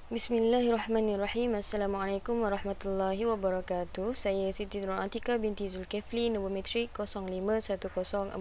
Bismillahirrahmanirrahim. Assalamualaikum warahmatullahi wabarakatuh. Saya Siti Nur Atika binti Zulkifli, nombor metrik 051042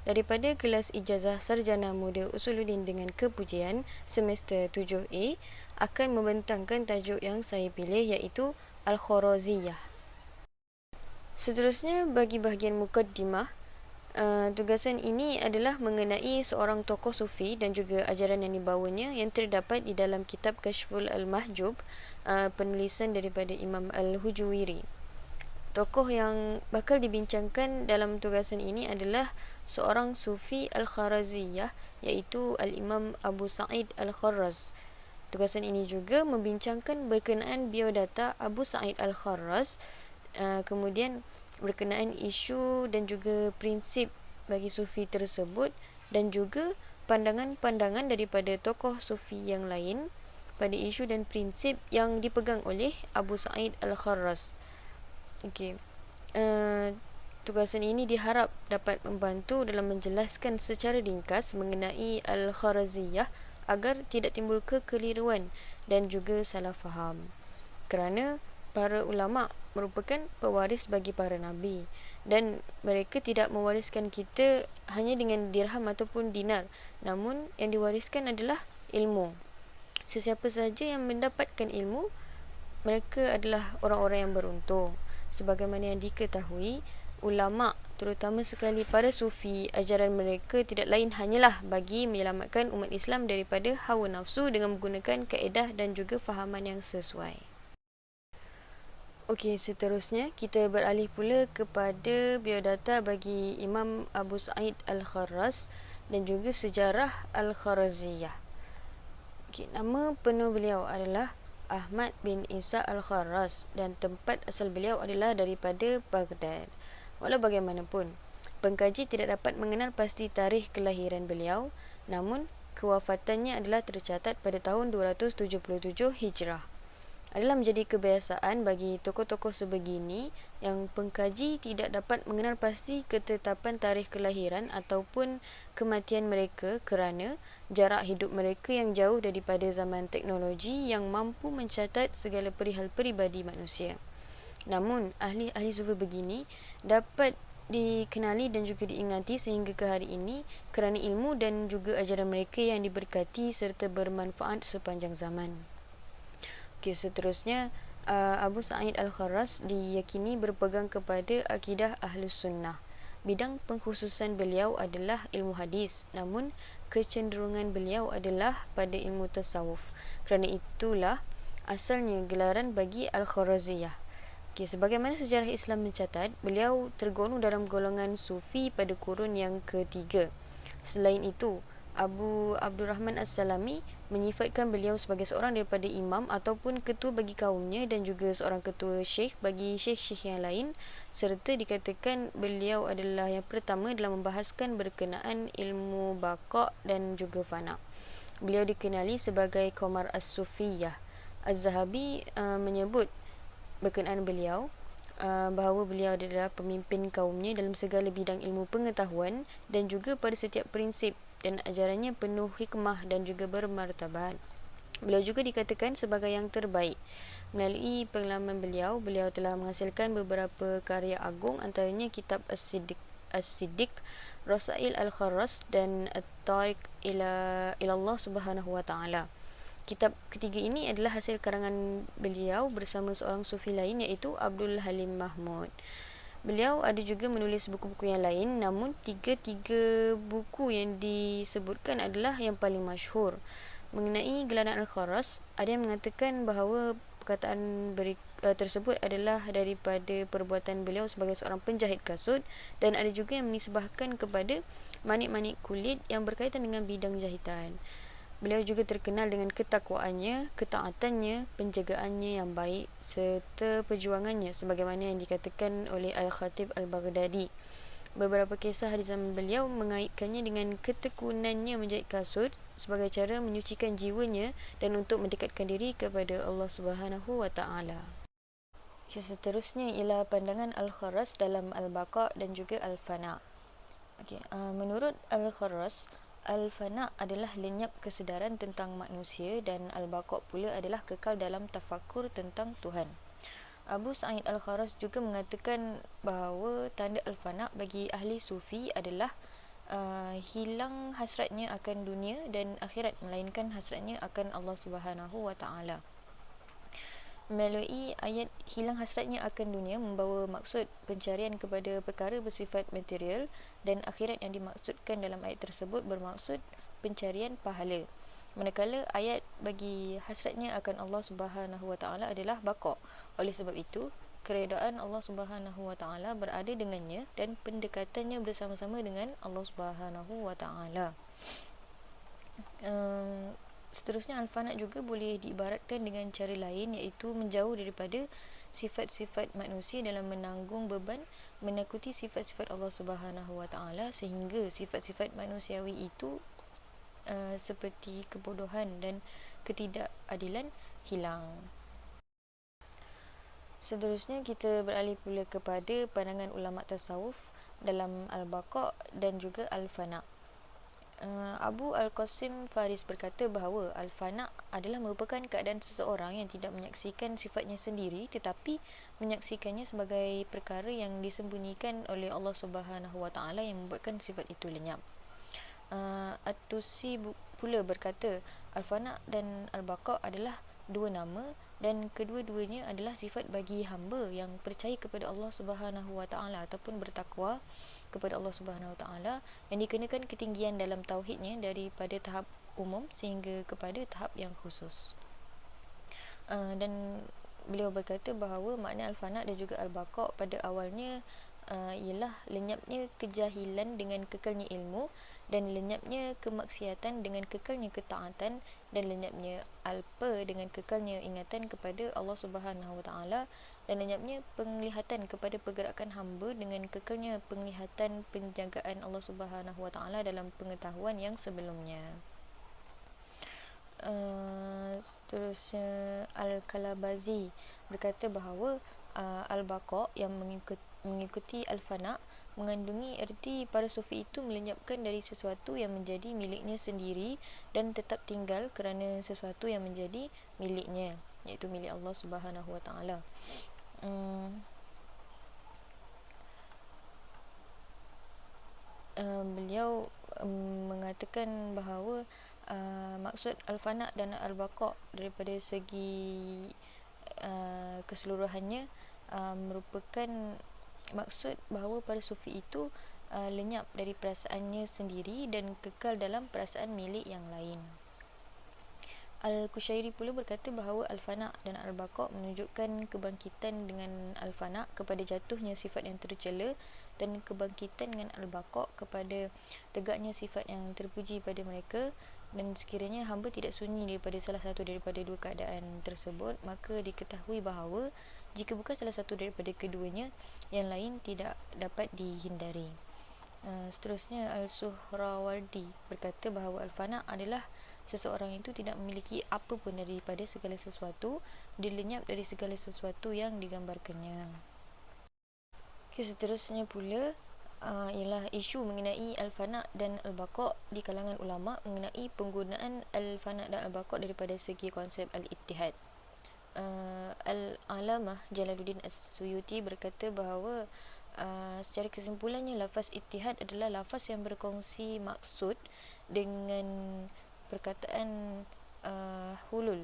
daripada kelas Ijazah Sarjana Muda Usuluddin dengan Kepujian semester 7A akan membentangkan tajuk yang saya pilih iaitu Al-Kharaziyah. Seterusnya bagi bahagian mukaddimah, tugasan ini adalah mengenai seorang tokoh sufi dan juga ajaran yang dibawanya yang terdapat di dalam kitab Kashful Al-Mahjub, penulisan daripada Imam Al-Hujuwiri. Tokoh yang bakal dibincangkan dalam tugasan ini adalah seorang sufi Al-Kharaziyah iaitu Al-Imam Abu Sa'id Al-Kharraz. Tugasan ini juga membincangkan berkenaan biodata Abu Sa'id Al-Kharraz, kemudian berkenaan isu dan juga prinsip bagi sufi tersebut dan juga pandangan-pandangan daripada tokoh sufi yang lain pada isu dan prinsip yang dipegang oleh Abu Sa'id Al-Kharraz. Okey. Tugasan ini diharap dapat membantu dalam menjelaskan secara ringkas mengenai Al-Kharaziyah agar tidak timbul kekeliruan dan juga salah faham. Kerana para ulama merupakan pewaris bagi para nabi dan mereka tidak mewariskan kita hanya dengan dirham ataupun dinar, namun yang diwariskan adalah ilmu. Sesiapa saja yang mendapatkan ilmu, mereka adalah orang-orang yang beruntung. Sebagaimana yang diketahui, ulama, terutama sekali para sufi, ajaran mereka tidak lain hanyalah bagi menyelamatkan umat Islam daripada hawa nafsu dengan menggunakan kaedah dan juga fahaman yang sesuai. Okey, seterusnya kita beralih pula kepada biodata bagi Imam Abu Sa'id Al-Kharraz dan juga sejarah Al-Kharaziyah. Okey, nama penuh beliau adalah Ahmad bin Isa Al-Kharraz dan tempat asal beliau adalah daripada Baghdad. Walau bagaimanapun, pengkaji tidak dapat mengenal pasti tarikh kelahiran beliau, namun kewafatannya adalah tercatat pada tahun 277 Hijrah. Adalah menjadi kebiasaan bagi tokoh-tokoh sebegini yang pengkaji tidak dapat mengenal pasti ketetapan tarikh kelahiran ataupun kematian mereka kerana jarak hidup mereka yang jauh daripada zaman teknologi yang mampu mencatat segala perihal peribadi manusia. Namun, ahli-ahli sufi begini dapat dikenali dan juga diingati sehingga ke hari ini kerana ilmu dan juga ajaran mereka yang diberkati serta bermanfaat sepanjang zaman. Okey, seterusnya Abu Sa'id Al-Kharraz diyakini berpegang kepada akidah Ahlus Sunnah. Bidang pengkhususan beliau adalah ilmu hadis, namun kecenderungan beliau adalah pada ilmu tasawuf. Kerana itulah asalnya gelaran bagi Al-Kharaziyah. Okey, sebagaimana sejarah Islam mencatat, beliau tergolong dalam golongan sufi pada kurun yang ketiga. Selain itu, Abu Abdurrahman As-Salami menyifatkan beliau sebagai seorang daripada imam ataupun ketua bagi kaumnya dan juga seorang ketua syekh bagi syekh-syekh yang lain, serta dikatakan beliau adalah yang pertama dalam membahaskan berkenaan ilmu baqa' dan juga fana. Beliau dikenali sebagai Qamar As-Sufiyah. Az-Zahabi menyebut berkenaan beliau bahawa beliau adalah pemimpin kaumnya dalam segala bidang ilmu pengetahuan dan juga pada setiap prinsip, dan ajarannya penuh hikmah dan juga bermartabat. Beliau juga dikatakan sebagai yang terbaik. Melalui pengalaman beliau, beliau telah menghasilkan beberapa karya agung, antaranya kitab As-Siddiq, Rasail Al-Kharraz dan At-Tariq ila Allah Subhanahu wa taala. Kitab ketiga ini adalah hasil karangan beliau bersama seorang sufi lain iaitu Abdul Halim Mahmud. Beliau ada juga menulis buku-buku yang lain, namun tiga buku yang disebutkan adalah yang paling masyhur. Mengenai gelaran Al-Kharraz, ada yang mengatakan bahawa perkataan tersebut adalah daripada perbuatan beliau sebagai seorang penjahit kasut, dan ada juga yang menisbahkan kepada manik-manik kulit yang berkaitan dengan bidang jahitan. Beliau juga terkenal dengan ketakwaannya, ketaatannya, penjagaannya yang baik serta perjuangannya sebagaimana yang dikatakan oleh Al-Khatib Al-Baghdadi. Beberapa kisah di zaman beliau mengaitkannya dengan ketekunannya menjahit kasut sebagai cara menyucikan jiwanya dan untuk mendekatkan diri kepada Allah Subhanahu wa taala. Seterusnya ialah pandangan Al-Kharraz dalam Al-Baqa' dan juga Al-Fana. Menurut Al-Kharraz, Al-fana adalah lenyap kesedaran tentang manusia dan al-baqa pula adalah kekal dalam tafakur tentang Tuhan. Abu Sa'id Al-Kharas juga mengatakan bahawa tanda al-fana bagi ahli sufi adalah hilang hasratnya akan dunia dan akhirat, melainkan hasratnya akan Allah Subhanahu wa taala. Melalui ayat hilang hasratnya akan dunia membawa maksud pencarian kepada perkara bersifat material, dan akhirat yang dimaksudkan dalam ayat tersebut bermaksud pencarian pahala. Manakala ayat bagi hasratnya akan Allah Subhanahu wa taala adalah baqa. Oleh sebab itu, keredaan Allah Subhanahu wa taala berada dengannya dan pendekatannya bersama-sama dengan Allah Subhanahu wa taala. Seterusnya, al-fana juga boleh diibaratkan dengan cara lain, iaitu menjauh daripada sifat-sifat manusia dalam menanggung beban menakuti sifat-sifat Allah Subhanahu wa taala, sehingga sifat-sifat manusiawi itu seperti kebodohan dan ketidakadilan hilang. Seterusnya, kita beralih pula kepada pandangan ulama tasawuf dalam al-baqa dan juga al-fana. Abu Al-Qasim Faris berkata bahawa al-fana adalah merupakan keadaan seseorang yang tidak menyaksikan sifatnya sendiri, tetapi menyaksikannya sebagai perkara yang disembunyikan oleh Allah Subhanahu wa taala yang membuatkan sifat itu lenyap. At-Tusi pula berkata al-fana dan al-baqa adalah dua nama, dan kedua-duanya adalah sifat bagi hamba yang percaya kepada Allah Subhanahu wa taala ataupun bertakwa kepada Allah Subhanahu wa taala, yang dikenakan ketinggian dalam tauhidnya daripada tahap umum sehingga kepada tahap yang khusus. Dan beliau berkata bahawa makna al-fana dan juga al-baqa pada awalnya ialah lenyapnya kejahilan dengan kekalnya ilmu, dan lenyapnya kemaksiatan dengan kekalnya ketaatan, dan lenyapnya alpa dengan kekalnya ingatan kepada Allah Subhanahu wa taala, dan lenyapnya penglihatan kepada pergerakan hamba dengan kekalnya penglihatan penjagaan Allah Subhanahu wa taala dalam pengetahuan yang sebelumnya. Seterusnya, Al-Kalabazi berkata bahawa al-baqa yang mengikuti al-fana mengandungi erti para sufi itu melenyapkan dari sesuatu yang menjadi miliknya sendiri dan tetap tinggal kerana sesuatu yang menjadi miliknya, iaitu milik Allah Subhanahu wa taala. Beliau mengatakan bahawa maksud al-fana dan al-baqa daripada segi keseluruhannya merupakan maksud bahawa para sufi itu lenyap dari perasaannya sendiri dan kekal dalam perasaan milik yang lain. Al-Kushairi pula berkata bahawa al-fana dan al-baqa menunjukkan kebangkitan dengan al-fana kepada jatuhnya sifat yang tercela, dan kebangkitan dengan al-baqa kepada tegaknya sifat yang terpuji pada mereka. Dan sekiranya hamba tidak sunyi daripada salah satu daripada dua keadaan tersebut, maka diketahui bahawa jika bukan salah satu daripada keduanya, yang lain tidak dapat dihindari. Seterusnya, Al-Suhrawardi berkata bahawa al-fana adalah seseorang itu tidak memiliki apa pun daripada segala sesuatu, dia lenyap dari segala sesuatu yang digambarkannya. Seterusnya pula ialah isu mengenai al-fana dan al-baqa di kalangan ulama mengenai penggunaan al-fana dan al-baqa daripada segi konsep al-ittihad. Al-Alamah Jalaluddin As-Suyuti berkata bahawa secara kesimpulannya, lafaz ittihad adalah lafaz yang berkongsi maksud dengan perkataan hulul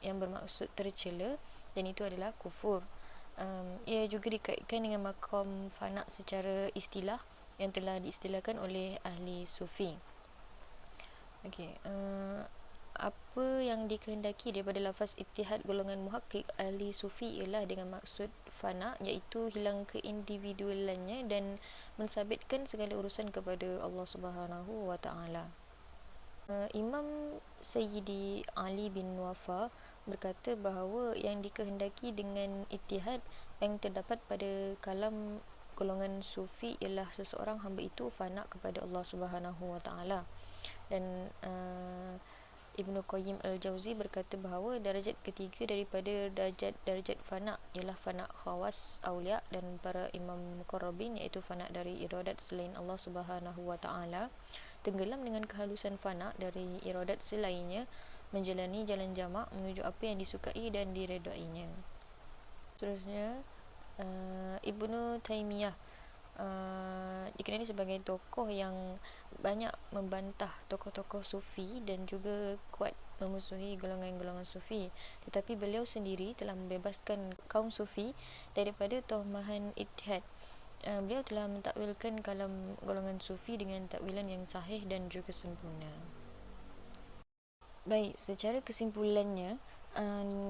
yang bermaksud tercela, dan itu adalah kufur. Ia juga dikaitkan dengan maqam fana secara istilah yang telah diistilahkan oleh ahli sufi. Apa yang dikehendaki daripada lafaz ittihad golongan muhakkik ahli sufi ialah dengan maksud fana, iaitu hilang keindividualannya dan mensabitkan segala urusan kepada Allah Subhanahu wa taala. Imam Sayyidi Ali bin Wafa berkata bahawa yang dikehendaki dengan ittihad yang terdapat pada kalam golongan sufi ialah seseorang hamba itu fana kepada Allah Subhanahu wa taala. Dan Ibnu Qayyim Al-Jauzi berkata bahawa darjat ketiga daripada darjat fana ialah fana khawas awliya dan para imam muqarrabin, iaitu fana dari iradat selain Allah Subhanahu wa taala. tenggelam dengan kehalusan fana dari iradat selainnya, menjalani jalan jamak menuju apa yang disukai dan diredainya. Seterusnya, Ibnu Taimiyah dikenali sebagai tokoh yang banyak membantah tokoh-tokoh sufi dan juga kuat memusuhi golongan-golongan sufi, tetapi beliau sendiri telah membebaskan kaum sufi daripada tohmahan ittihad. Beliau telah mentakwilkan kalam golongan sufi dengan takwilan yang sahih dan juga sempurna. Baik, secara kesimpulannya,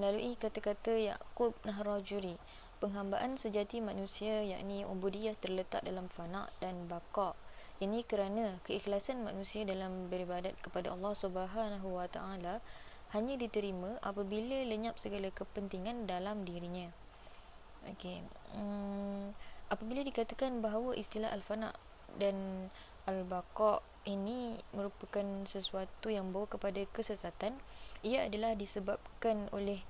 melalui kata-kata Yaqub Nahrajuri, penghambaan sejati manusia yakni ubudiyah terletak dalam fana dan baqa. Ini kerana keikhlasan manusia dalam beribadat kepada Allah Subhanahu Wa Taala hanya diterima apabila lenyap segala kepentingan dalam dirinya. Okey. Apabila dikatakan bahawa istilah al-fana dan al-baqa ini merupakan sesuatu yang membawa kepada kesesatan, ia adalah disebabkan oleh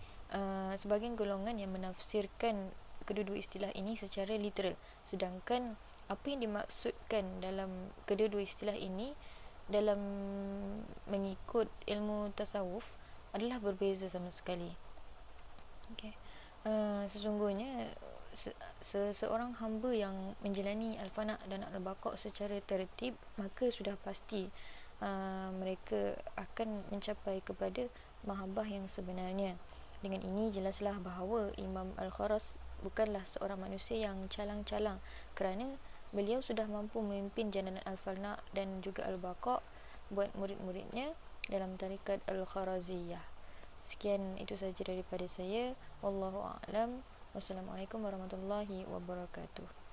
sebahagian golongan yang menafsirkan kedua-dua istilah ini secara literal, sedangkan apa yang dimaksudkan dalam kedua-dua istilah ini dalam mengikut ilmu tasawuf adalah berbeza sama sekali. Okay. Sesungguhnya seseorang hamba yang menjalani al-fana dan al-baqa secara tertib, maka sudah pasti mereka akan mencapai kepada mahabbah yang sebenarnya. Dengan ini jelaslah bahawa Imam Al-Kharas bukanlah seorang manusia yang calang-calang, kerana beliau sudah mampu memimpin jananan al-fana dan juga al-baqa buat murid-muridnya dalam tarikat Al-Kharaziyah. Sekian itu saja daripada saya. Wallahu a'lam. Wassalamualaikum warahmatullahi wabarakatuh.